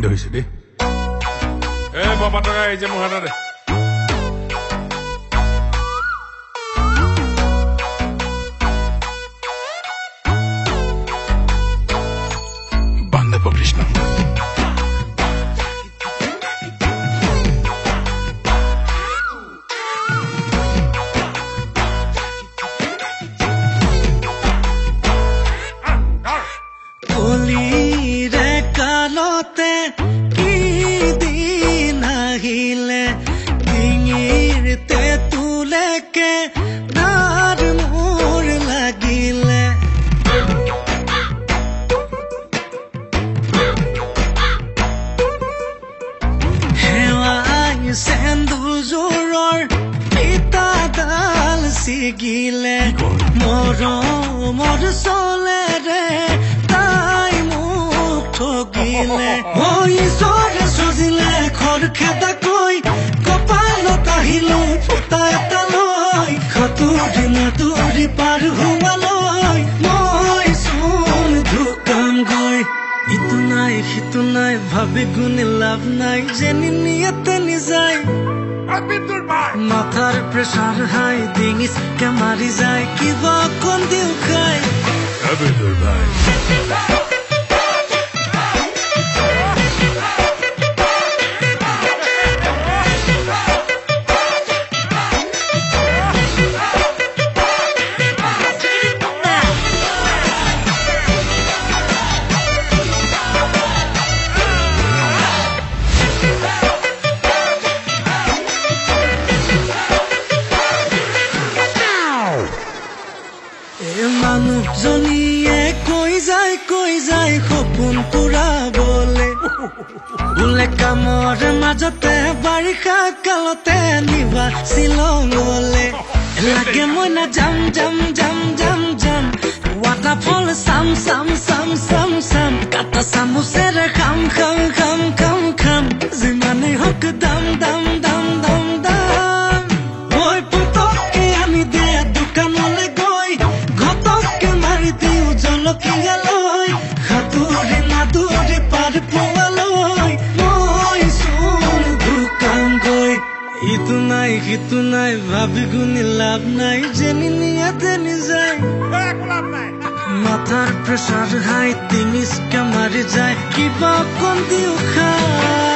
ধৰিছে দেই বাবা টকা এই যে মোৰ হাততে বান্ধৱ কৃষ্ণ গিলে মৰমৰ চলেৰে তাই মোক ঠগিলে ঈশ্বৰে সজিলে খৰখেদাকৈ কপালত আহিলে ফুটা এটা লৈ সাঁতুৰি নাতুৰি পাৰ হোৱালৈ মই চোন ঢুকামগৈ ইটো নাই সিটো নাই ভাবি গুণে লাভ নাই যেনি নিয়াতে নিযায় মাথার প্রেসার হাই ডিঙিস মারি যায় কিবা কোন দিও খাই বিদুর ভাই মানুহজনীয়ে কৈ যায় সপোন পুৰাবলে বোলে কামৰ মাজতে বাৰিষা কালতে নিবা শ্বিলঙলে লাগে মই না যাম ৱাটাৰফল চাম কাটা চামুচেৰে খাম যিমানেই হওক দাম মই পুতককে আনি দে দোকানলে গৈ ঘটককে মাৰি দিওঁ জলকীয়ালৈ সাঁতুৰি নাতুৰি পাৰ পোৱালৈ মই চোন ঢুকামগৈ ইটো নাই সিটো নাই ভাবি গুণি লাভ নাই যেনি নিয়াতে নিযায় মাথাৰ প্ৰেছাৰ হাই ডিঙিচকে মাৰি যায় কিবা অকণ দিও খাই